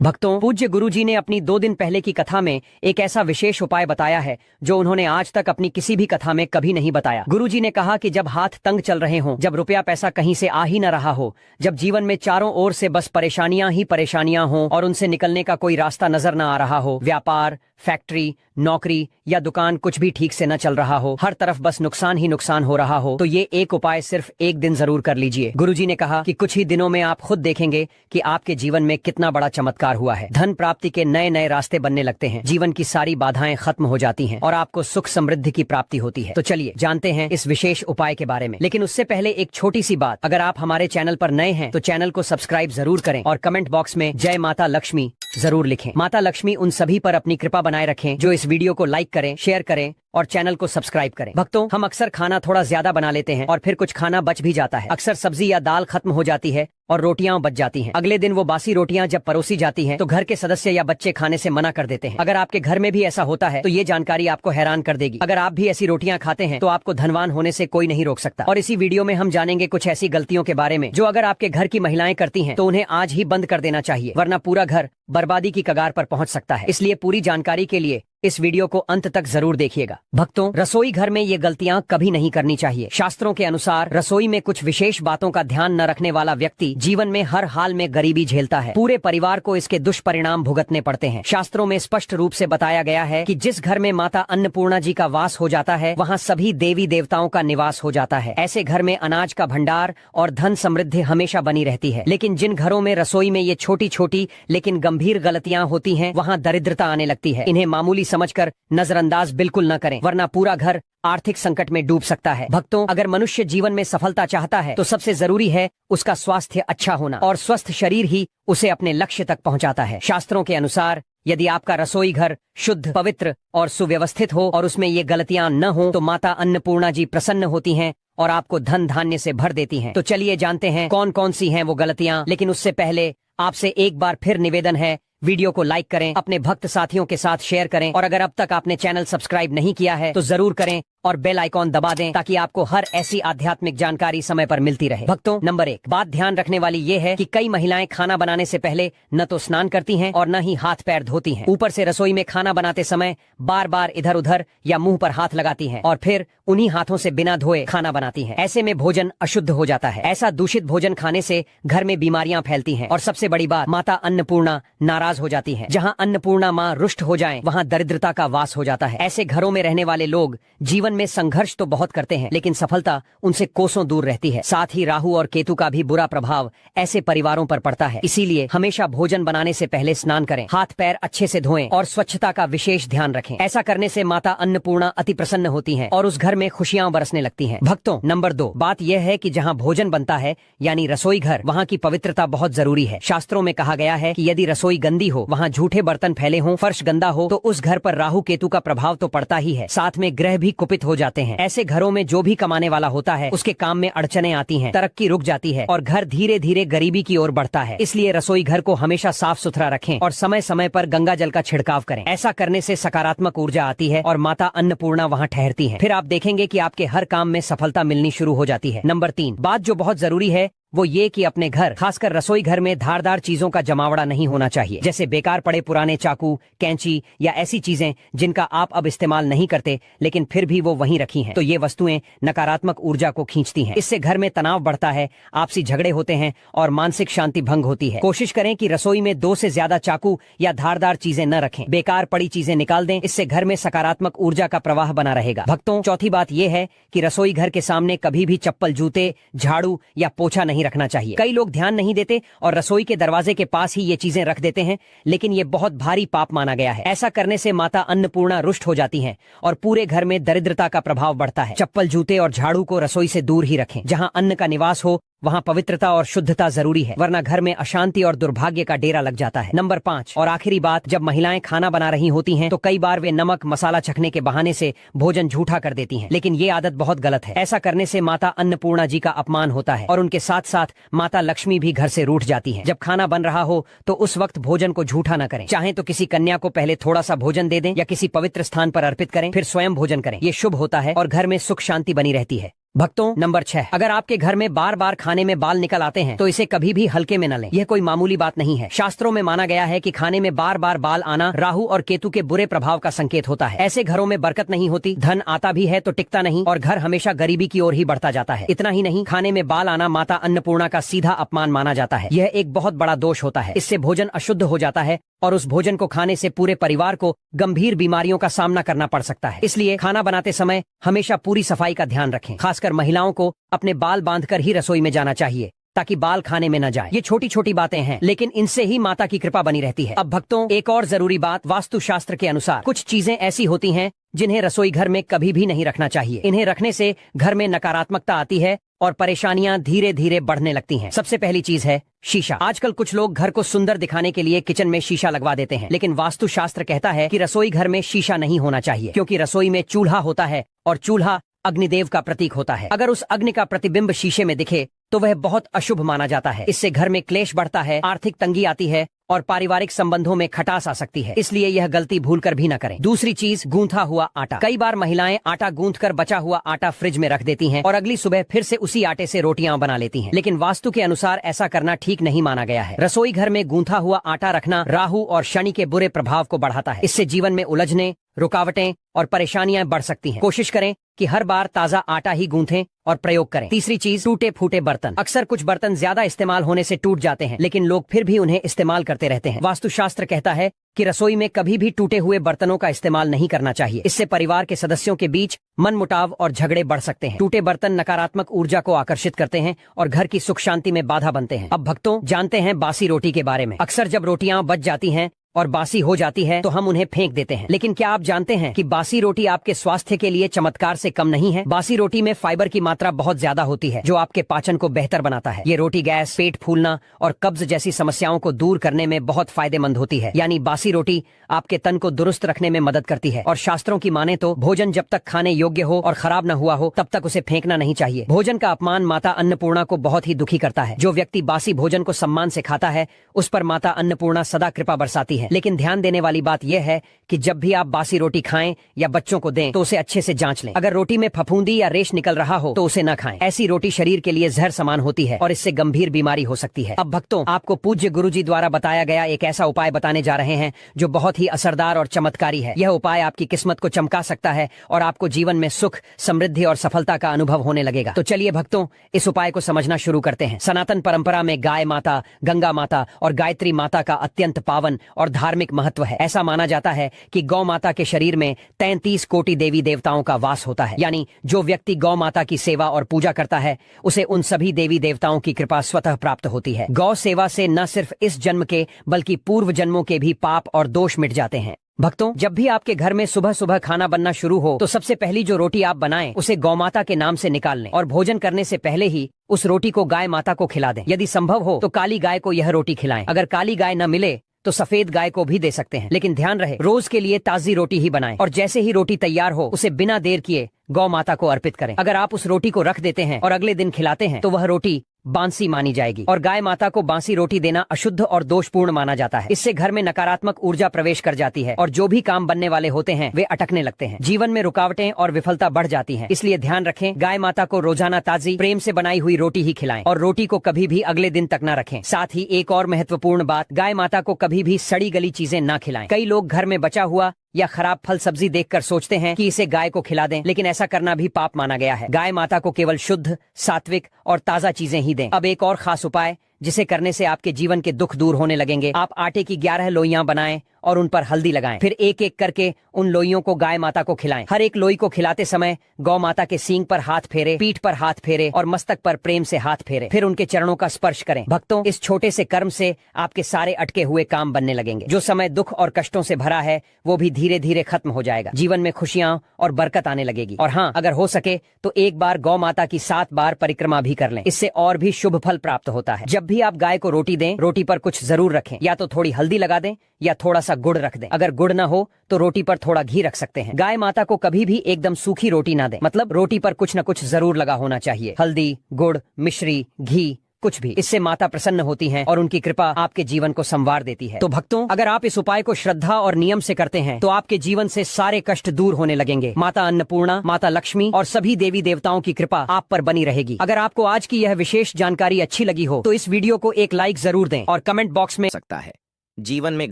भक्तों, पूज्य गुरुजी ने अपनी 2 दिन पहले की कथा में एक ऐसा विशेष उपाय बताया है जो उन्होंने आज तक अपनी किसी भी कथा में कभी नहीं बताया। गुरुजी ने कहा कि जब हाथ तंग चल रहे हों, जब रुपया पैसा कहीं से आ ही न रहा हो, जब जीवन में चारों ओर से बस परेशानियां ही परेशानियां हों और उनसे निकलने का कोई रास्ता नजर न आ रहा हो, व्यापार, फैक्ट्री, नौकरी या दुकान कुछ भी ठीक से न चल रहा हो, हर तरफ बस नुकसान ही नुकसान हो रहा हो, तो ये एक उपाय सिर्फ एक दिन जरूर कर लीजिए। गुरुजी ने कहा कि कुछ ही दिनों में आप खुद देखेंगे कि आपके जीवन में कितना बड़ा चमत्कार हुआ है। धन प्राप्ति के नए नए रास्ते बनने लगते हैं, जीवन की सारी बाधाएं खत्म हो जाती हैं और आपको सुख समृद्धि की प्राप्ति होती है। तो चलिए जानते हैं इस विशेष उपाय के बारे में। लेकिन उससे पहले एक छोटी सी बात, अगर आप हमारे चैनल पर नए हैं तो चैनल को सब्सक्राइब जरूर करें और कमेंट बॉक्स में जय माता लक्ष्मी जरूर लिखें। माता लक्ष्मी उन सभी पर अपनी कृपा बनाए रखें जो इस वीडियो को लाइक करें, शेयर करें और चैनल को सब्सक्राइब करें। भक्तों, हम अक्सर खाना थोड़ा ज्यादा बना लेते हैं और फिर कुछ खाना बच भी जाता है। अक्सर सब्जी या दाल खत्म हो जाती है और रोटियां बच जाती हैं। अगले दिन वो बासी रोटियां जब परोसी जाती हैं तो घर के सदस्य या बच्चे खाने से मना कर देते हैं। अगर आपके घर में भी ऐसा होता है तो ये जानकारी आपको हैरान कर देगी। अगर आप भी ऐसी रोटियां खाते हैं तो आपको धनवान होने से कोई नहीं रोक सकता। और इसी वीडियो में हम जानेंगे कुछ ऐसी गलतियों के बारे में जो अगर आपके घर की महिलाएं करती हैं तो उन्हें आज ही बंद कर देना चाहिए, वरना पूरा घर बर्बादी की कगार पर पहुंच सकता है। इसलिए पूरी जानकारी के लिए इस वीडियो को अंत तक जरूर देखिएगा। भक्तों, रसोई घर में ये गलतियां कभी नहीं करनी चाहिए। शास्त्रों के अनुसार रसोई में कुछ विशेष बातों का ध्यान न रखने वाला व्यक्ति जीवन में हर हाल में गरीबी झेलता है। पूरे परिवार को इसके दुष्परिणाम भुगतने पड़ते हैं। शास्त्रों में स्पष्ट रूप से बताया गया है कि जिस घर में माता अन्नपूर्णा जी का वास हो जाता है वहाँ सभी देवी देवताओं का निवास हो जाता है। ऐसे घर में अनाज का भंडार और धन समृद्धि हमेशा बनी रहती है। लेकिन जिन घरों में रसोई में ये छोटी छोटी लेकिन गंभीर गलतियां होती हैं, वहाँ दरिद्रता आने लगती है। इन्हें मामूली समझकर नजरअंदाज बिल्कुल न करें, वरना पूरा घर आर्थिक संकट में डूब सकता है। भक्तों, अगर मनुष्य जीवन में सफलता चाहता है तो सबसे जरूरी है उसका स्वास्थ्य अच्छा होना, और स्वस्थ शरीर ही उसे अपने लक्ष्य तक पहुंचाता है। शास्त्रों के अनुसार यदि आपका रसोई घर शुद्ध, पवित्र और सुव्यवस्थित हो और उसमें ये गलतियां न हो तो माता अन्नपूर्णा जी प्रसन्न होती हैं और आपको धन धान्य से भर देती हैं। तो चलिए जानते हैं कौन कौन सी हैं वो गलतियां। लेकिन उससे पहले आपसे एक बार फिर निवेदन है, वीडियो को लाइक करें, अपने भक्त साथियों के साथ शेयर करें और अगर अब तक आपने चैनल सब्सक्राइब नहीं किया है तो जरूर करें और बेल आइकॉन दबा दें ताकि आपको हर ऐसी आध्यात्मिक जानकारी समय पर मिलती रहे। भक्तों, नंबर 1 बात ध्यान रखने वाली ये है कि कई महिलाएं खाना बनाने से पहले न तो स्नान करती हैं और न ही हाथ पैर धोती हैं। ऊपर से रसोई में खाना बनाते समय बार बार इधर उधर या मुंह पर हाथ लगाती हैं और फिर उन्हीं हाथों से बिना धोए खाना बनाती हैं। ऐसे में भोजन अशुद्ध हो जाता है। ऐसा दूषित भोजन खाने से घर में बीमारियां फैलती हैं और सबसे बड़ी बात, माता अन्नपूर्णा नाराज हो जाती है। जहाँ अन्नपूर्णा माँ रुष्ट हो जाएं, वहाँ दरिद्रता का वास हो जाता है। ऐसे घरों में रहने वाले लोग जीवन में संघर्ष तो बहुत करते हैं लेकिन सफलता उनसे कोसों दूर रहती है। साथ ही राहु और केतु का भी बुरा प्रभाव ऐसे परिवारों पर पड़ता है। इसीलिए हमेशा भोजन बनाने से पहले स्नान करें, हाथ पैर अच्छे से धोएं और स्वच्छता का विशेष ध्यान रखें। ऐसा करने से माता अन्नपूर्णा अति प्रसन्न होती हैं और उस घर में खुशियां बरसने लगती हैं। भक्तों, नंबर 2 बात यह है कि जहाँ भोजन बनता है यानी रसोई घर, वहाँ की पवित्रता बहुत जरूरी है। शास्त्रों में कहा गया है कि यदि रसोई गंदी हो, वहाँ झूठे बर्तन फैले हों, फर्श गंदा हो तो उस घर पर राहु केतु का प्रभाव तो पड़ता ही है, साथ में ग्रह भी कुपित हो जाते हैं। ऐसे घरों में जो भी कमाने वाला होता है उसके काम में अड़चने आती हैं, तरक्की रुक जाती है और घर धीरे धीरे गरीबी की ओर बढ़ता है। इसलिए रसोई घर को हमेशा साफ सुथरा रखें और समय समय पर गंगा जल का छिड़काव करें। ऐसा करने से सकारात्मक ऊर्जा आती है और माता अन्नपूर्णा वहाँ ठहरती है। फिर आप देखेंगे कि आपके हर काम में सफलता मिलनी शुरू हो जाती है। नंबर 3 बात जो बहुत जरूरी है वो ये कि अपने घर, खासकर रसोई घर में धारदार चीजों का जमावड़ा नहीं होना चाहिए, जैसे बेकार पड़े पुराने चाकू, कैंची या ऐसी चीजें जिनका आप अब इस्तेमाल नहीं करते लेकिन फिर भी वो वहीं रखी हैं। तो ये वस्तुएं नकारात्मक ऊर्जा को खींचती हैं। इससे घर में तनाव बढ़ता है, आपसी झगड़े होते हैं और मानसिक शांति भंग होती है। कोशिश करें कि रसोई में 2 से ज्यादा चाकू या धारदार चीजें न रखें। बेकार पड़ी चीजें निकाल दें, इससे घर में सकारात्मक ऊर्जा का प्रवाह बना रहेगा। भक्तों, चौथी बात यह है कि रसोई घर के सामने कभी भी चप्पल, जूते, झाड़ू या पोछा नहीं रखना चाहिए। कई लोग ध्यान नहीं देते और रसोई के दरवाजे के पास ही ये चीजें रख देते हैं, लेकिन ये बहुत भारी पाप माना गया है। ऐसा करने से माता अन्नपूर्णा रुष्ट हो जाती हैं और पूरे घर में दरिद्रता का प्रभाव बढ़ता है। चप्पल, जूते और झाड़ू को रसोई से दूर ही रखें। जहाँ अन्न का निवास हो वहाँ पवित्रता और शुद्धता जरूरी है, वरना घर में अशांति और दुर्भाग्य का डेरा लग जाता है। नंबर 5 और आखिरी बात, जब महिलाएं खाना बना रही होती हैं तो कई बार वे नमक मसाला चखने के बहाने से भोजन झूठा कर देती हैं, लेकिन ये आदत बहुत गलत है। ऐसा करने से माता अन्नपूर्णा जी का अपमान होता है और उनके साथ साथ माता लक्ष्मी भी घर से रूठ जाती है। जब खाना बन रहा हो तो उस वक्त भोजन को झूठा न करें। चाहे तो किसी कन्या को पहले थोड़ा सा भोजन दे दें या किसी पवित्र स्थान पर अर्पित करें, फिर स्वयं भोजन करें। ये शुभ होता है और घर में सुख शांति बनी रहती है। भक्तों, नंबर 6, अगर आपके घर में बार बार खाने में बाल निकल आते हैं तो इसे कभी भी हल्के में न लें। यह कोई मामूली बात नहीं है। शास्त्रों में माना गया है कि खाने में बार बार बाल आना राहु और केतु के बुरे प्रभाव का संकेत होता है। ऐसे घरों में बरकत नहीं होती, धन आता भी है तो टिकता नहीं और घर हमेशा गरीबी की ओर ही बढ़ता जाता है। इतना ही नहीं, खाने में बाल आना माता अन्नपूर्णा का सीधा अपमान माना जाता है। यह एक बहुत बड़ा दोष होता है। इससे भोजन अशुद्ध हो जाता है और उस भोजन को खाने से पूरे परिवार को गंभीर बीमारियों का सामना करना पड़ सकता है। इसलिए खाना बनाते समय हमेशा पूरी सफाई का ध्यान रखें। खासकर महिलाओं को अपने बाल बांधकर ही रसोई में जाना चाहिए ताकि बाल खाने में न जाए। ये छोटी छोटी बातें हैं, लेकिन इनसे ही माता की कृपा बनी रहती है। अब भक्तों, एक और जरूरी बात, वास्तु शास्त्र के अनुसार कुछ चीजें ऐसी होती हैं जिन्हें रसोई घर में कभी भी नहीं रखना चाहिए। इन्हें रखने से घर में नकारात्मकता आती है और परेशानियां धीरे धीरे बढ़ने लगती हैं। सबसे पहली चीज है शीशा। आजकल कुछ लोग घर को सुंदर दिखाने के लिए किचन में शीशा लगवा देते हैं, लेकिन वास्तु शास्त्र कहता है कि रसोई घर में शीशा नहीं होना चाहिए, क्योंकि रसोई में चूल्हा होता है और चूल्हा अग्निदेव का प्रतीक होता है। अगर उस अग्नि का प्रतिबिंब शीशे में दिखे तो वह बहुत अशुभ माना जाता है। इससे घर में क्लेश बढ़ता है, आर्थिक तंगी आती है और पारिवारिक संबंधों में खटास आ सकती है। इसलिए यह गलती भूलकर भी न करें। दूसरी चीज, गूंथा हुआ आटा। कई बार महिलाएं आटा गूंथकर बचा हुआ आटा फ्रिज में रख देती हैं और अगली सुबह फिर से उसी आटे से रोटियां बना लेती हैं, लेकिन वास्तु के अनुसार ऐसा करना ठीक नहीं माना गया है। रसोई घर में गूंथा हुआ आटा रखना राहु और शनि के बुरे प्रभाव को बढ़ाता है। इससे जीवन में उलझने, रुकावटें और परेशानियां बढ़ सकती हैं। कोशिश करें कि हर बार ताजा आटा ही गूंथें और प्रयोग करें। तीसरी चीज, टूटे फूटे बर्तन। अक्सर कुछ बर्तन ज्यादा इस्तेमाल होने से टूट जाते हैं, लेकिन लोग फिर भी उन्हें इस्तेमाल करते रहते हैं। वास्तुशास्त्र कहता है कि रसोई में कभी भी टूटे हुए बर्तनों का इस्तेमाल नहीं करना चाहिए। इससे परिवार के सदस्यों के बीच मनमुटाव और झगड़े बढ़ सकते हैं। टूटे बर्तन नकारात्मक ऊर्जा को आकर्षित करते हैं और घर की सुख शांति में बाधा बनते हैं। अब भक्तों, जानते हैं बासी रोटी के बारे में। अक्सर जब रोटियां बच जाती हैं और बासी हो जाती है तो हम उन्हें फेंक देते हैं, लेकिन क्या आप जानते हैं कि बासी रोटी आपके स्वास्थ्य के लिए चमत्कार से कम नहीं है। बासी रोटी में फाइबर की मात्रा बहुत ज्यादा होती है, जो आपके पाचन को बेहतर बनाता है। ये रोटी गैस, पेट फूलना और कब्ज जैसी समस्याओं को दूर करने में बहुत फायदेमंद होती है। यानी बासी रोटी आपके तन को दुरुस्त रखने में मदद करती है। और शास्त्रों की माने तो भोजन जब तक खाने योग्य हो और खराब न हुआ हो तब तक उसे फेंकना नहीं चाहिए। भोजन का अपमान माता अन्नपूर्णा को बहुत ही दुखी करता है। जो व्यक्ति बासी भोजन को सम्मान से खाता है उस पर माता अन्नपूर्णा सदा कृपा बरसाती है। लेकिन ध्यान देने वाली बात यह है कि जब भी आप बासी रोटी खाएं या बच्चों को दें तो उसे अच्छे से जांच लें। अगर रोटी में फफूंदी या रेश निकल रहा हो तो उसे न खाएं। ऐसी रोटी शरीर के लिए जहर समान होती है और इससे गंभीर बीमारी हो सकती है। अब भक्तों, आपको पूज्य गुरुजी द्वारा बताया गया एक ऐसा उपाय बताने जा रहे हैं जो बहुत ही असरदार और चमत्कारी है। यह उपाय आपकी किस्मत को चमका सकता है और आपको जीवन में सुख, समृद्धि और सफलता का अनुभव होने लगेगा। तो चलिए भक्तों, इस उपाय को समझना शुरू करते हैं। सनातन परंपरा में गाय माता, गंगा माता और गायत्री माता का अत्यंत पावन और धार्मिक महत्व है। ऐसा माना जाता है कि गौ माता के शरीर में 33 कोटि देवी देवताओं का वास होता है। यानी जो व्यक्ति गौ माता की सेवा और पूजा करता है उसे उन सभी देवी देवताओं की कृपा स्वतः प्राप्त होती है। गौ सेवा से न सिर्फ इस जन्म के बल्कि पूर्व जन्मों के भी पाप और दोष मिट जाते हैं। भक्तों, जब भी आपके घर में सुबह सुबह खाना बनना शुरू हो तो सबसे पहली जो रोटी आप बनाएं उसे गौ माता के नाम से निकाल लें और भोजन करने से पहले ही उस रोटी को गाय माता को खिला दें। यदि संभव हो तो काली गाय को यह रोटी खिलाएं। अगर काली गाय न मिले तो सफेद गाय को भी दे सकते हैं, लेकिन ध्यान रहे रोज के लिए ताजी रोटी ही बनाएं और जैसे ही रोटी तैयार हो उसे बिना देर किए गौ माता को अर्पित करें। अगर आप उस रोटी को रख देते हैं और अगले दिन खिलाते हैं तो वह रोटी बांसी मानी जाएगी और गाय माता को बांसी रोटी देना अशुद्ध और दोषपूर्ण माना जाता है। इससे घर में नकारात्मक ऊर्जा प्रवेश कर जाती है और जो भी काम बनने वाले होते हैं वे अटकने लगते हैं। जीवन में रुकावटें और विफलता बढ़ जाती हैं। इसलिए ध्यान रखें, गाय माता को रोजाना ताजी प्रेम से बनाई हुई रोटी ही खिलाएं और रोटी को कभी भी अगले दिन तक न रखें। साथ ही एक और महत्वपूर्ण बात, गाय माता को कभी भी सड़ी गली चीजें न खिलाएं। कई लोग घर में बचा हुआ या खराब फल सब्जी देखकर सोचते हैं कि इसे गाय को खिला दें, लेकिन ऐसा करना भी पाप माना गया है। गाय माता को केवल शुद्ध, सात्विक और ताजा चीजें ही दें। अब एक और खास उपाय जिसे करने से आपके जीवन के दुख दूर होने लगेंगे। आप आटे की 11 लोइयां बनाएं और उन पर हल्दी लगाएं। फिर एक एक करके उन लोइयों को गाय माता को खिलाएं। हर एक लोई को खिलाते समय गौ माता के सींग पर हाथ फेरे, पीठ पर हाथ फेरे और मस्तक पर प्रेम से हाथ फेरे। फिर उनके चरणों का स्पर्श करें। भक्तों, इस छोटे से कर्म से आपके सारे अटके हुए काम बनने लगेंगे। जो समय दुख और कष्टों से भरा है वो भी धीरे धीरे खत्म हो जाएगा। जीवन में खुशियां और बरकत आने लगेगी। और हाँ, अगर हो सके तो एक बार गौ माता की 7 बार परिक्रमा भी कर लें। इससे और भी शुभ फल प्राप्त होता है। जब भी आप गाय को रोटी दें, रोटी पर कुछ जरूर रखें। या तो थोड़ी हल्दी लगा दें या थोड़ा सा गुड़ रख दें। अगर गुड़ ना हो तो रोटी पर थोड़ा घी रख सकते हैं। गाय माता को कभी भी एकदम सूखी रोटी ना दें, मतलब रोटी पर कुछ न कुछ जरूर लगा होना चाहिए। हल्दी, गुड़, मिश्री, घी, कुछ भी। इससे माता प्रसन्न होती हैं और उनकी कृपा आपके जीवन को संवार देती है। तो भक्तों, अगर आप इस उपाय को श्रद्धा और नियम से करते हैं तो आपके जीवन से सारे कष्ट दूर होने लगेंगे। माता अन्नपूर्णा, माता लक्ष्मी और सभी देवी देवताओं की कृपा आप पर बनी रहेगी। अगर आपको आज की यह विशेष जानकारी अच्छी लगी हो तो इस वीडियो को एक लाइक जरूर दें और कमेंट बॉक्स में सकता है। जीवन में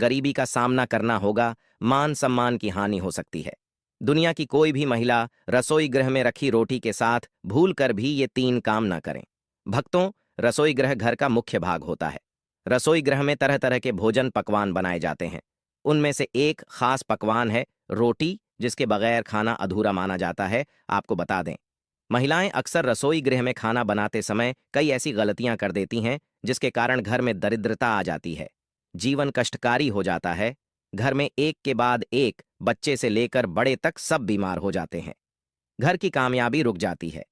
गरीबी का सामना करना होगा, मान सम्मान की हानि हो सकती है। दुनिया की कोई भी महिला रसोई गृह में रखी रोटी के साथ भूल कर भी ये 3 काम ना करें। भक्तों, रसोई गृह घर का मुख्य भाग होता है। रसोई गृह में तरह तरह के भोजन पकवान बनाए जाते हैं। उनमें से एक खास पकवान है रोटी, जिसके बगैर खाना अधूरा माना जाता है। आपको बता दें, महिलाएं अक्सर रसोई गृह में खाना बनाते समय कई ऐसी गलतियां कर देती हैं जिसके कारण घर में दरिद्रता आ जाती है, जीवन कष्टकारी हो जाता है। घर में एक के बाद एक बच्चे से लेकर बड़े तक सब बीमार हो जाते हैं। घर की कामयाबी रुक जाती है।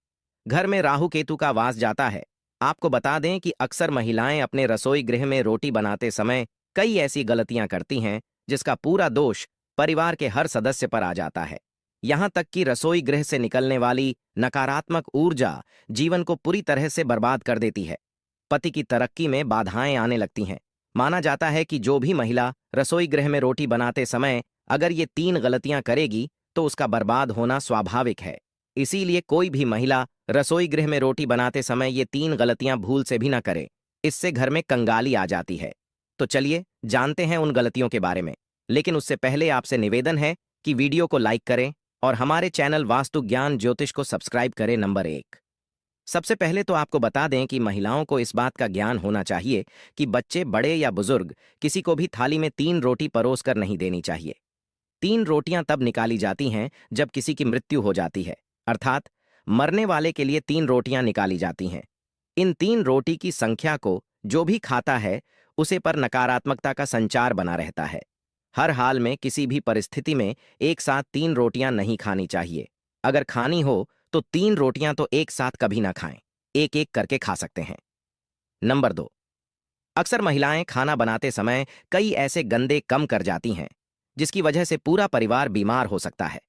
घर में राहु केतु का वास जाता है। आपको बता दें कि अक्सर महिलाएं अपने रसोई गृह में रोटी बनाते समय कई ऐसी गलतियां करती हैं जिसका पूरा दोष परिवार के हर सदस्य पर आ जाता है। यहां तक कि रसोई गृह से निकलने वाली नकारात्मक ऊर्जा जीवन को पूरी तरह से बर्बाद कर देती है। पति की तरक्की में बाधाएं आने लगती हैं। माना जाता है कि जो भी महिला रसोई गृह में रोटी बनाते समय अगर ये 3 गलतियां करेगी तो उसका बर्बाद होना स्वाभाविक है। इसीलिए कोई भी महिला रसोई गृह में रोटी बनाते समय ये 3 गलतियां भूल से भी ना करे। इससे घर में कंगाली आ जाती है। तो चलिए जानते हैं उन गलतियों के बारे में। लेकिन उससे पहले आपसे निवेदन है कि वीडियो को लाइक करें और हमारे चैनल वास्तु ज्ञान ज्योतिष को सब्सक्राइब करें। नंबर 1, सबसे पहले तो आपको बता दें कि महिलाओं को इस बात का ज्ञान होना चाहिए कि बच्चे, बड़े या बुजुर्ग किसी को भी थाली में 3 रोटी परोस कर नहीं देनी चाहिए। 3 रोटियां तब निकाली जाती हैं जब किसी की मृत्यु हो जाती है, अर्थात मरने वाले के लिए 3 रोटियां निकाली जाती हैं। इन 3 रोटी की संख्या को जो भी खाता है उसे पर नकारात्मकता का संचार बना रहता है। हर हाल में किसी भी परिस्थिति में एक साथ 3 रोटियां नहीं खानी चाहिए। अगर खानी हो तो 3 रोटियां तो एक साथ कभी ना खाएं, एक एक करके खा सकते हैं। नंबर 2, अक्सर महिलाएं खाना बनाते समय कई ऐसे गंदे कम कर जाती हैं जिसकी वजह से पूरा परिवार बीमार हो सकता है।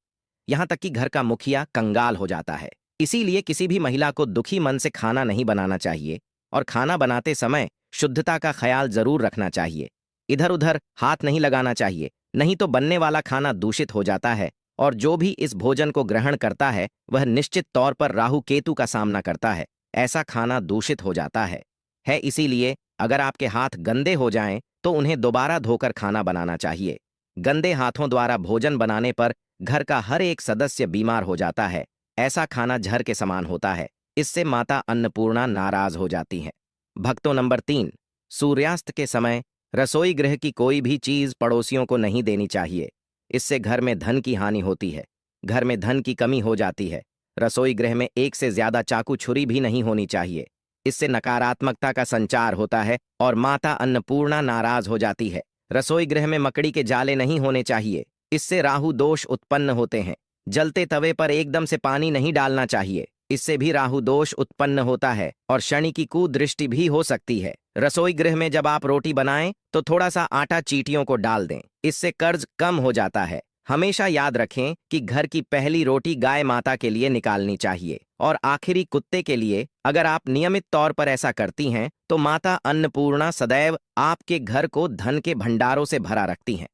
यहां तक कि घर का मुखिया कंगाल हो जाता है। इसीलिए किसी भी महिला को दुखी मन से खाना नहीं बनाना चाहिए और खाना बनाते समय शुद्धता का ख्याल जरूर रखना चाहिए। इधर उधर हाथ नहीं लगाना चाहिए, नहीं तो बनने वाला खाना दूषित हो जाता है और जो भी इस भोजन को ग्रहण करता है वह निश्चित तौर पर राहु केतु का सामना करता है। ऐसा खाना दूषित हो जाता है। इसीलिए अगर आपके हाथ गंदे हो जाएं तो उन्हें दोबारा धोकर खाना बनाना चाहिए। गंदे हाथों द्वारा भोजन बनाने पर घर का हर एक सदस्य बीमार हो जाता है। ऐसा खाना जहर के समान होता है। इससे माता अन्नपूर्णा नाराज हो जाती है। भक्तों, नंबर 3, सूर्यास्त के समय रसोई गृह की कोई भी चीज पड़ोसियों को नहीं देनी चाहिए। इससे घर में धन की हानि होती है। घर में धन की कमी हो जाती है। रसोई गृह में एक से ज्यादा चाकू छुरी भी नहीं होनी चाहिए। इससे नकारात्मकता का संचार होता है और माता अन्नपूर्णा नाराज हो जाती है। रसोई गृह में मकड़ी के जाले नहीं होने चाहिए। इससे राहु दोष उत्पन्न होते हैं। जलते तवे पर एकदम से पानी नहीं डालना चाहिए। इससे भी राहु दोष उत्पन्न होता है और शनि की कुदृष्टि भी हो सकती है। रसोई गृह में जब आप रोटी बनाएं तो थोड़ा सा आटा चींटियों को डाल दें। इससे कर्ज कम हो जाता है। हमेशा याद रखें कि घर की पहली रोटी गाय माता के लिए निकालनी चाहिए और आखिरी कुत्ते के लिए। अगर आप नियमित तौर पर ऐसा करती हैं तो माता अन्नपूर्णा सदैव आपके घर को धन के भंडारों से भरा रखती हैं।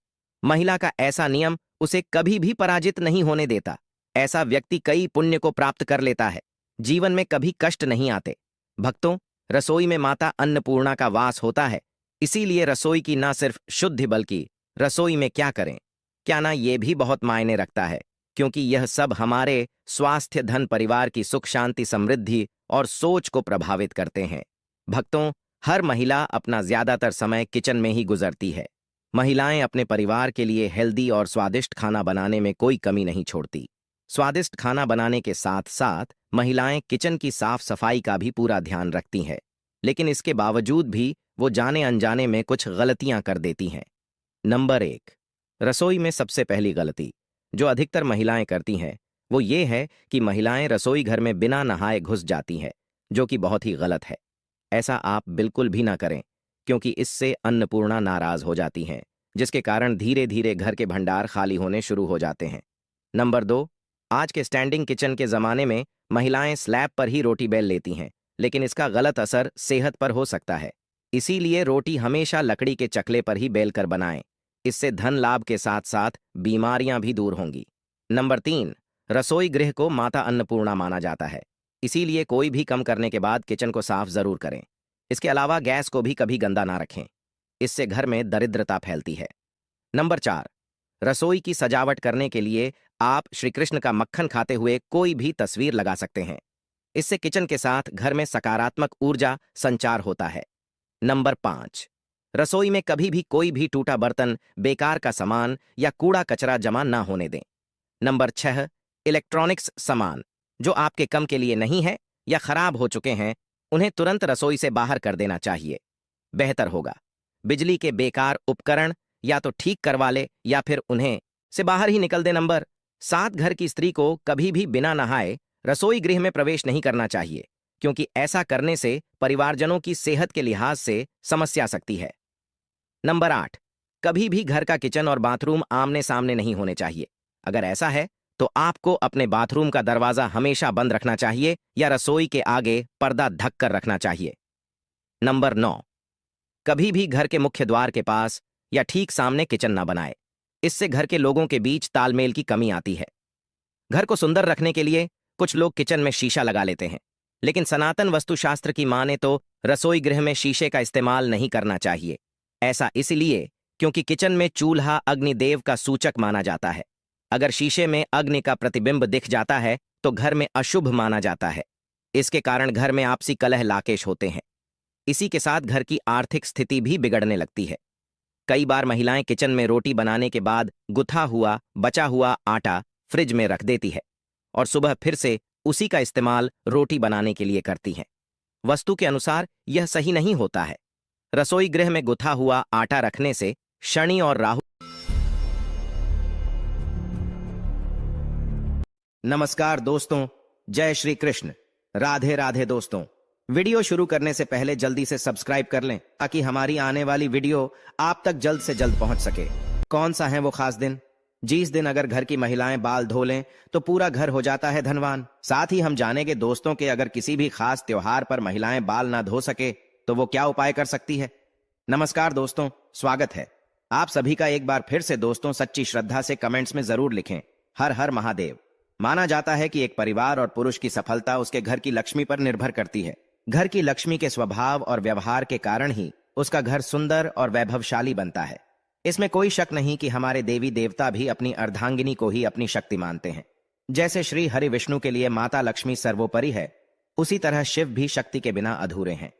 महिला का ऐसा नियम उसे कभी भी पराजित नहीं होने देता। ऐसा व्यक्ति कई पुण्य को प्राप्त कर लेता है। जीवन में कभी कष्ट नहीं आते। भक्तों, रसोई में माता अन्नपूर्णा का वास होता है। इसीलिए रसोई की न सिर्फ शुद्धि बल्कि रसोई में क्या करें, क्या ना, ये भी बहुत मायने रखता है, क्योंकि यह सब हमारे स्वास्थ्य, धन, परिवार की सुख, शांति, समृद्धि और सोच को प्रभावित करते हैं। भक्तों, हर महिला अपना ज्यादातर समय किचन में ही गुजरती है। महिलाएं अपने परिवार के लिए हेल्दी और स्वादिष्ट खाना बनाने में कोई कमी नहीं छोड़ती। स्वादिष्ट खाना बनाने के साथ साथ महिलाएं किचन की साफ सफाई का भी पूरा ध्यान रखती हैं। लेकिन इसके बावजूद भी वो जाने अनजाने में कुछ गलतियां कर देती हैं। नंबर 1, रसोई में सबसे पहली गलती जो अधिकतर महिलाएं करती हैं वो ये है कि महिलाएं रसोई घर में बिना नहाए घुस जाती हैं, जो कि बहुत ही गलत है। ऐसा आप बिल्कुल भी ना करें, क्योंकि इससे अन्नपूर्णा नाराज हो जाती हैं, जिसके कारण धीरे धीरे घर के भंडार खाली होने शुरू हो जाते हैं। नंबर 2, आज के स्टैंडिंग किचन के जमाने में महिलाएं स्लैब पर ही रोटी बेल लेती हैं, लेकिन इसका गलत असर सेहत पर हो सकता है। इसीलिए रोटी हमेशा लकड़ी के चकले पर ही बेलकर बनाएं। इससे धन लाभ के साथ साथ बीमारियां भी दूर होंगी। नंबर 3, रसोई गृह को माता अन्नपूर्णा माना जाता है। इसीलिए कोई भी कम करने के बाद किचन को साफ जरूर करें। इसके अलावा गैस को भी कभी गंदा ना रखें, इससे घर में दरिद्रता फैलती है। नंबर 4, रसोई की सजावट करने के लिए आप श्री कृष्ण का मक्खन खाते हुए कोई भी तस्वीर लगा सकते हैं। इससे किचन के साथ घर में सकारात्मक ऊर्जा संचार होता है। नंबर 5, रसोई में कभी भी कोई भी टूटा बर्तन, बेकार का सामान या कूड़ा कचरा जमा ना होने दें। नंबर 6, इलेक्ट्रॉनिक्स सामान जो आपके कम के लिए नहीं है या खराब हो चुके हैं, उन्हें तुरंत रसोई से बाहर कर देना चाहिए। बेहतर होगा बिजली के बेकार उपकरण या तो ठीक करवा ले या फिर उन्हें से बाहर ही निकल दे। नंबर 7, घर की स्त्री को कभी भी बिना नहाए रसोई गृह में प्रवेश नहीं करना चाहिए, क्योंकि ऐसा करने से परिवारजनों की सेहत के लिहाज से समस्या आ सकती है। नंबर 8, कभी भी घर का किचन और बाथरूम आमने सामने नहीं होने चाहिए। अगर ऐसा है तो आपको अपने बाथरूम का दरवाजा हमेशा बंद रखना चाहिए या रसोई के आगे पर्दा ढक कर रखना चाहिए। नंबर 9, कभी भी घर के मुख्य द्वार के पास या ठीक सामने किचन ना बनाए। इससे घर के लोगों के बीच तालमेल की कमी आती है। घर को सुंदर रखने के लिए कुछ लोग किचन में शीशा लगा लेते हैं, लेकिन सनातन वस्तुशास्त्र की माने तो रसोई गृह में शीशे का इस्तेमाल नहीं करना चाहिए। ऐसा इसलिए क्योंकि किचन में चूल्हा अग्निदेव का सूचक माना जाता है। अगर शीशे में अग्नि का प्रतिबिंब दिख जाता है तो घर में अशुभ माना जाता है। इसके कारण घर में आपसी कलह लाकेश होते हैं। इसी के साथ घर की आर्थिक स्थिति भी बिगड़ने लगती है। कई बार महिलाएं किचन में रोटी बनाने के बाद गुथा हुआ बचा हुआ आटा फ्रिज में रख देती है और सुबह फिर से उसी का इस्तेमाल रोटी बनाने के लिए करती हैं। वस्तु के अनुसार यह सही नहीं होता है। रसोई गृह में गुथा हुआ आटा रखने से शनि और राहु। नमस्कार दोस्तों, जय श्री कृष्ण, राधे राधे दोस्तों। वीडियो शुरू करने से पहले जल्दी से सब्सक्राइब कर लें ताकि हमारी आने वाली वीडियो आप तक जल्द से जल्द पहुंच सके। कौन सा है वो खास दिन? जिस दिन अगर घर की महिलाएं बाल धो लें तो पूरा घर हो जाता है धनवान। साथ ही हम जानेंगे दोस्तों के अगर किसी भी खास त्योहार पर महिलाएं बाल ना धो सके तो वो क्या उपाय कर सकती है। नमस्कार दोस्तों, स्वागत है आप सभी का एक बार फिर से। दोस्तों, सच्ची श्रद्धा से कमेंट्स में जरूर लिखें हर हर महादेव। माना जाता है कि एक परिवार और पुरुष की सफलता उसके घर की लक्ष्मी पर निर्भर करती है। घर की लक्ष्मी के स्वभाव और व्यवहार के कारण ही उसका घर सुंदर और वैभवशाली बनता है। इसमें कोई शक नहीं कि हमारे देवी देवता भी अपनी अर्धांगिनी को ही अपनी शक्ति मानते हैं। जैसे श्री हरि विष्णु के लिए माता लक्ष्मी सर्वोपरि है, उसी तरह शिव भी शक्ति के बिना अधूरे हैं।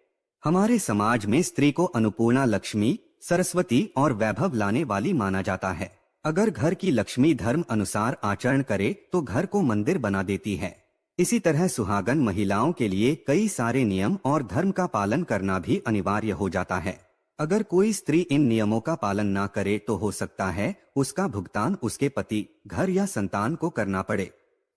हमारे समाज में स्त्री को अन्नपूर्णा, लक्ष्मी, सरस्वती और वैभव लाने वाली माना जाता है। अगर घर की लक्ष्मी धर्म अनुसार आचरण करे तो घर को मंदिर बना देती है। इसी तरह सुहागन महिलाओं के लिए कई सारे नियम और धर्म का पालन करना भी अनिवार्य हो जाता है। अगर कोई स्त्री इन नियमों का पालन ना करे तो हो सकता है उसका भुगतान उसके पति, घर या संतान को करना पड़े।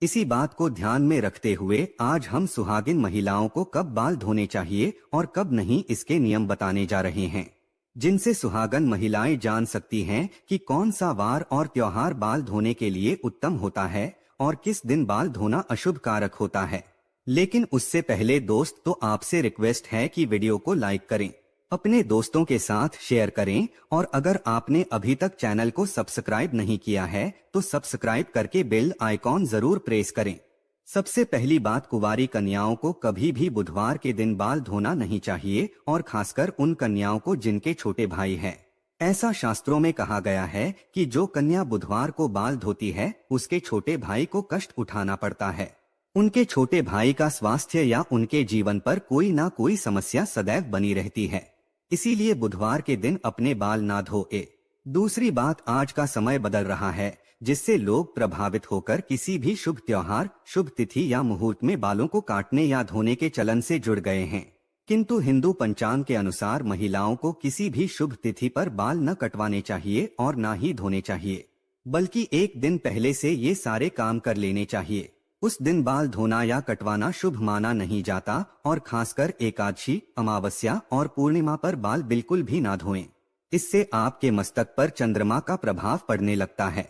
इसी बात को ध्यान में रखते हुए आज हम सुहागिन महिलाओं को कब बाल धोने चाहिए और कब नहीं, इसके नियम बताने जा रहे हैं, जिनसे सुहागन महिलाएं जान सकती हैं कि कौन सा वार और त्योहार बाल धोने के लिए उत्तम होता है और किस दिन बाल धोना अशुभ कारक होता है। लेकिन उससे पहले दोस्त, तो आपसे रिक्वेस्ट है कि वीडियो को लाइक करें, अपने दोस्तों के साथ शेयर करें और अगर आपने अभी तक चैनल को सब्सक्राइब नहीं किया है तो सब्सक्राइब करके बेल आइकॉन जरूर प्रेस करें। सबसे पहली बात, कुंवारी कन्याओं को कभी भी बुधवार के दिन बाल धोना नहीं चाहिए और खासकर उन कन्याओं को जिनके छोटे भाई हैं। ऐसा शास्त्रों में कहा गया है कि जो कन्या बुधवार को बाल धोती है उसके छोटे भाई को कष्ट उठाना पड़ता है। उनके छोटे भाई का स्वास्थ्य या उनके जीवन पर कोई ना कोई समस्या सदैव बनी रहती है। इसीलिए बुधवार के दिन अपने बाल ना धोए। दूसरी बात, आज का समय बदल रहा है जिससे लोग प्रभावित होकर किसी भी शुभ त्योहार, शुभ तिथि या मुहूर्त में बालों को काटने या धोने के चलन से जुड़ गए हैं। किंतु हिंदू पंचांग के अनुसार महिलाओं को किसी भी शुभ तिथि पर बाल न कटवाने चाहिए और न ही धोने चाहिए, बल्कि एक दिन पहले से ये सारे काम कर लेने चाहिए। उस दिन बाल धोना या कटवाना शुभ माना नहीं जाता और खासकर एकादशी, अमावस्या और पूर्णिमा पर बाल बिल्कुल भी ना धोएं। इससे आपके मस्तक पर चंद्रमा का प्रभाव पड़ने लगता है।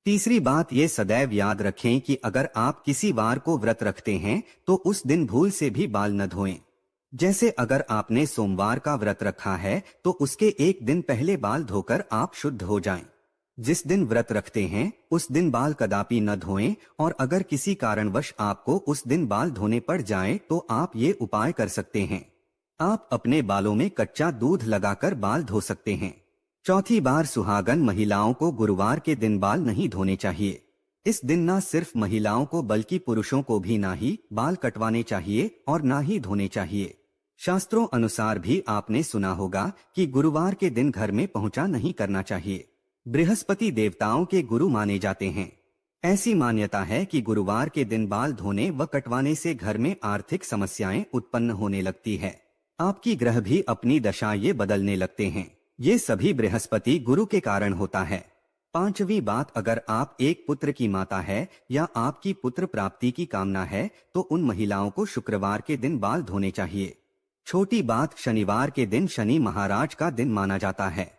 तीसरी बात, ये सदैव याद रखें कि अगर आप किसी वार को व्रत रखते हैं तो उस दिन भूल से भी बाल न धोएं। जैसे अगर आपने सोमवार का व्रत रखा है तो उसके एक दिन पहले बाल धोकर आप शुद्ध हो जाएं। जिस दिन व्रत रखते हैं उस दिन बाल कदापि न धोएं, और अगर किसी कारणवश आपको उस दिन बाल धोने पड़ जाएं तो आप ये उपाय कर सकते हैं। आप अपने बालों में कच्चा दूध लगाकर बाल धो सकते हैं। चौथी बार, सुहागन महिलाओं को गुरुवार के दिन बाल नहीं धोने चाहिए। इस दिन ना सिर्फ महिलाओं को बल्कि पुरुषों को भी ना ही बाल कटवाने चाहिए और ना ही धोने चाहिए। शास्त्रों अनुसार भी आपने सुना होगा कि गुरुवार के दिन घर में पहुंचा नहीं करना चाहिए। बृहस्पति देवताओं के गुरु माने जाते हैं। ऐसी मान्यता है कि गुरुवार के दिन बाल धोने व कटवाने से घर में आर्थिक समस्याएं उत्पन्न होने लगती है। आपकी ग्रह भी अपनी दशा ये बदलने लगते हैं। ये सभी बृहस्पति गुरु के कारण होता है। पांचवी बात, अगर आप एक पुत्र की माता है या आपकी पुत्र प्राप्ति की कामना है तो उन महिलाओं को शुक्रवार के दिन बाल धोने चाहिए। छोटी बात, शनिवार के दिन शनि महाराज का दिन माना जाता है।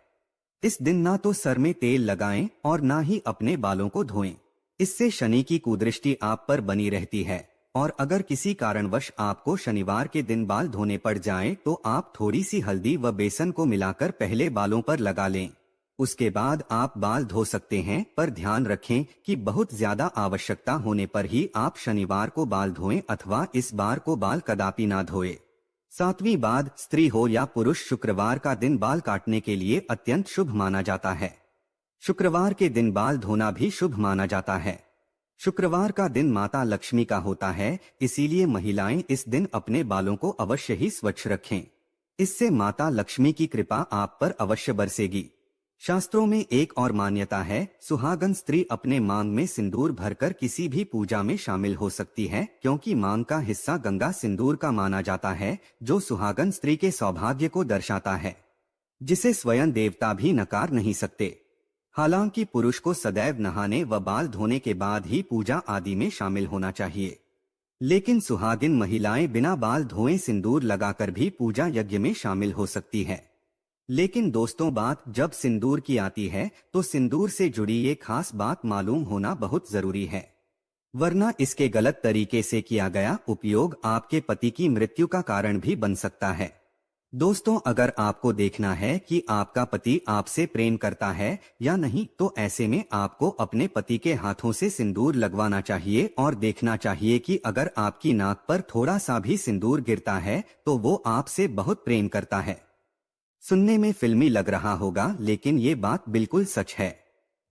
इस दिन ना तो सर में तेल लगाएं और ना ही अपने बालों को धोएं। इससे शनि की कुदृष्टि आप पर बनी रहती है। और अगर किसी कारणवश आपको शनिवार के दिन बाल धोने पड़ जाएं तो आप थोड़ी सी हल्दी व बेसन को मिलाकर पहले बालों पर लगा लें। उसके बाद आप बाल धो सकते हैं, पर ध्यान रखें कि बहुत ज्यादा आवश्यकता होने पर ही आप शनिवार को बाल धोएं अथवा इस बार को बाल कदापि ना धोएं। सातवीं बात, स्त्री हो या पुरुष, शुक्रवार का दिन बाल काटने के लिए अत्यंत शुभ माना जाता है। शुक्रवार के दिन बाल धोना भी शुभ माना जाता है। शुक्रवार का दिन माता लक्ष्मी का होता है, इसीलिए महिलाएं इस दिन अपने बालों को अवश्य ही स्वच्छ रखें। इससे माता लक्ष्मी की कृपा आप पर अवश्य बरसेगी। शास्त्रों में एक और मान्यता है, सुहागन स्त्री अपने मांग में सिंदूर भरकर किसी भी पूजा में शामिल हो सकती है, क्योंकि मांग का हिस्सा गंगा सिंदूर का माना जाता है, जो सुहागन स्त्री के सौभाग्य को दर्शाता है, जिसे स्वयं देवता भी नकार नहीं सकते। हालांकि पुरुष को सदैव नहाने व बाल धोने के बाद ही पूजा आदि में शामिल होना चाहिए, लेकिन सुहागिन महिलाएं बिना बाल धोए सिंदूर लगाकर भी पूजा यज्ञ में शामिल हो सकती है। लेकिन दोस्तों, बात जब सिंदूर की आती है तो सिंदूर से जुड़ी ये खास बात मालूम होना बहुत जरूरी है, वरना इसके गलत तरीके से किया गया उपयोग आपके पति की मृत्यु का कारण भी बन सकता है। दोस्तों, अगर आपको देखना है कि आपका पति आपसे प्रेम करता है या नहीं, तो ऐसे में आपको अपने पति के हाथों से सिंदूर लगवाना चाहिए और देखना चाहिए कि अगर आपकी नाक पर थोड़ा सा भी सिंदूर गिरता है तो वो आपसे बहुत प्रेम करता है। सुनने में फिल्मी लग रहा होगा, लेकिन ये बात बिल्कुल सच है।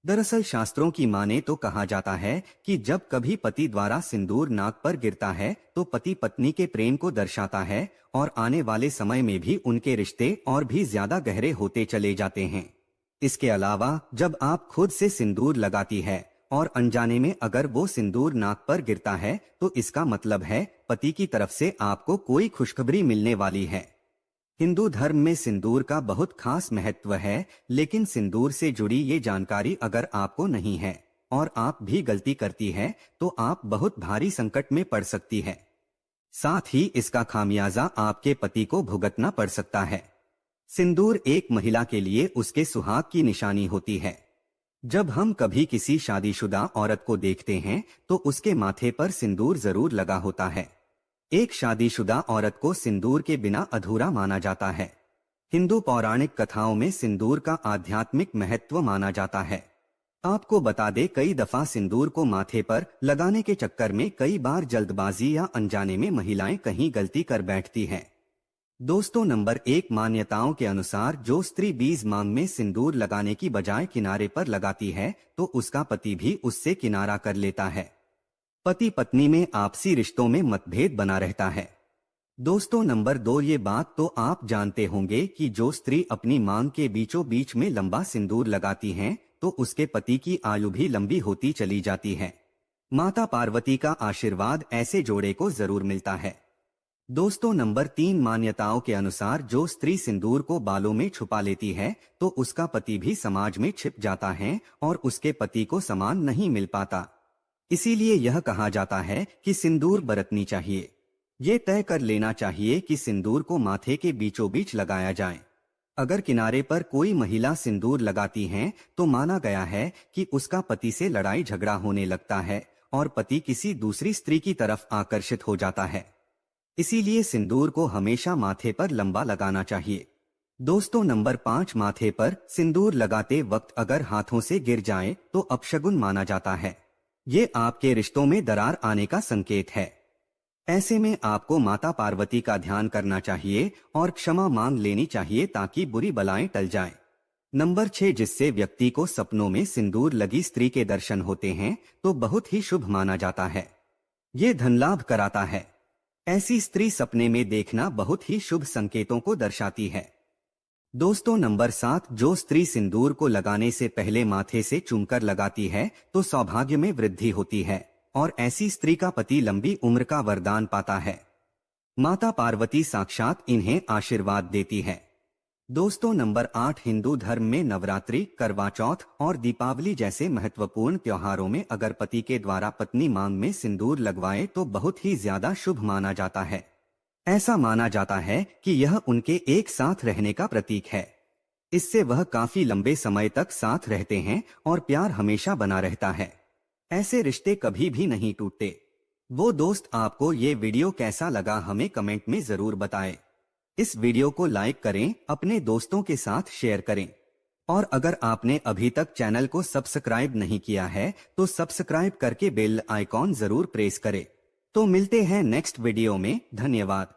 दरअसल शास्त्रों की माने तो कहा जाता है कि जब कभी पति द्वारा सिंदूर नाक पर गिरता है तो पति पत्नी के प्रेम को दर्शाता है और आने वाले समय में भी उनके रिश्ते और भी ज्यादा गहरे होते चले जाते हैं। इसके अलावा जब आप खुद से सिंदूर लगाती है और अनजाने में अगर वो सिंदूर नाक पर गिरता है तो इसका मतलब है पति की तरफ से आपको कोई खुशखबरी मिलने वाली है। हिंदू धर्म में सिंदूर का बहुत खास महत्व है, लेकिन सिंदूर से जुड़ी ये जानकारी अगर आपको नहीं है और आप भी गलती करती है तो आप बहुत भारी संकट में पड़ सकती है। साथ ही इसका खामियाजा आपके पति को भुगतना पड़ सकता है। सिंदूर एक महिला के लिए उसके सुहाग की निशानी होती है। जब हम कभी किसी शादीशुदा औरत को देखते हैं तो उसके माथे पर सिंदूर जरूर लगा होता है। एक शादीशुदा औरत को सिंदूर के बिना अधूरा माना जाता है। हिंदू पौराणिक कथाओं में सिंदूर का आध्यात्मिक महत्व माना जाता है। आपको बता दे, कई दफा सिंदूर को माथे पर लगाने के चक्कर में कई बार जल्दबाजी या अनजाने में महिलाएं कहीं गलती कर बैठती हैं। दोस्तों, नंबर 1, मान्यताओं के अनुसार जो स्त्री बीज मांग में सिंदूर लगाने की बजाय किनारे पर लगाती है तो उसका पति भी उससे किनारा कर लेता है। पति पत्नी में आपसी रिश्तों में मतभेद बना रहता है। दोस्तों, नंबर 2, ये बात तो आप जानते होंगे कि जो स्त्री अपनी मांग के बीचों बीच में लंबा सिंदूर लगाती हैं तो उसके पति की आयु भी लंबी होती चली जाती है। माता पार्वती का आशीर्वाद ऐसे जोड़े को जरूर मिलता है। दोस्तों, नंबर 3, मान्यताओं के अनुसार जो स्त्री सिंदूर को बालों में छुपा लेती है तो उसका पति भी समाज में छिप जाता है और उसके पति को सम्मान नहीं मिल पाता। इसीलिए यह कहा जाता है कि सिंदूर बरतनी चाहिए। ये तय कर लेना चाहिए कि सिंदूर को माथे के बीचों बीच लगाया जाए। अगर किनारे पर कोई महिला सिंदूर लगाती है तो माना गया है कि उसका पति से लड़ाई झगड़ा होने लगता है और पति किसी दूसरी स्त्री की तरफ आकर्षित हो जाता है। इसीलिए सिंदूर को हमेशा माथे पर लंबा लगाना चाहिए। दोस्तों नंबर 5, माथे पर सिंदूर लगाते वक्त अगर हाथों से गिर जाए तो अपशगुन माना जाता है। ये आपके रिश्तों में दरार आने का संकेत है। ऐसे में आपको माता पार्वती का ध्यान करना चाहिए और क्षमा मांग लेनी चाहिए ताकि बुरी बलाएं टल जाएं। नंबर 6, जिससे व्यक्ति को सपनों में सिंदूर लगी स्त्री के दर्शन होते हैं तो बहुत ही शुभ माना जाता है। ये धन लाभ कराता है। ऐसी स्त्री सपने में देखना बहुत ही शुभ संकेतों को दर्शाती है। दोस्तों नंबर 7, जो स्त्री सिंदूर को लगाने से पहले माथे से चूमकर लगाती है तो सौभाग्य में वृद्धि होती है और ऐसी स्त्री का पति लंबी उम्र का वरदान पाता है। माता पार्वती साक्षात इन्हें आशीर्वाद देती है। दोस्तों नंबर 8, हिंदू धर्म में नवरात्रि, करवा चौथ और दीपावली जैसे महत्वपूर्ण त्योहारों में अगर पति के द्वारा पत्नी मांग में सिंदूर लगवाए तो बहुत ही ज्यादा शुभ माना जाता है। ऐसा माना जाता है कि यह उनके एक साथ रहने का प्रतीक है। इससे वह काफी लंबे समय तक साथ रहते हैं और प्यार हमेशा बना रहता है। ऐसे रिश्ते कभी भी नहीं टूटते। वो दोस्त, आपको ये वीडियो कैसा लगा हमें कमेंट में जरूर बताएं। इस वीडियो को लाइक करें, अपने दोस्तों के साथ शेयर करें और अगर आपने अभी तक चैनल को सब्सक्राइब नहीं किया है तो सब्सक्राइब करके बेल आइकॉन जरूर प्रेस करें। तो मिलते हैं नेक्स्ट वीडियो में। धन्यवाद।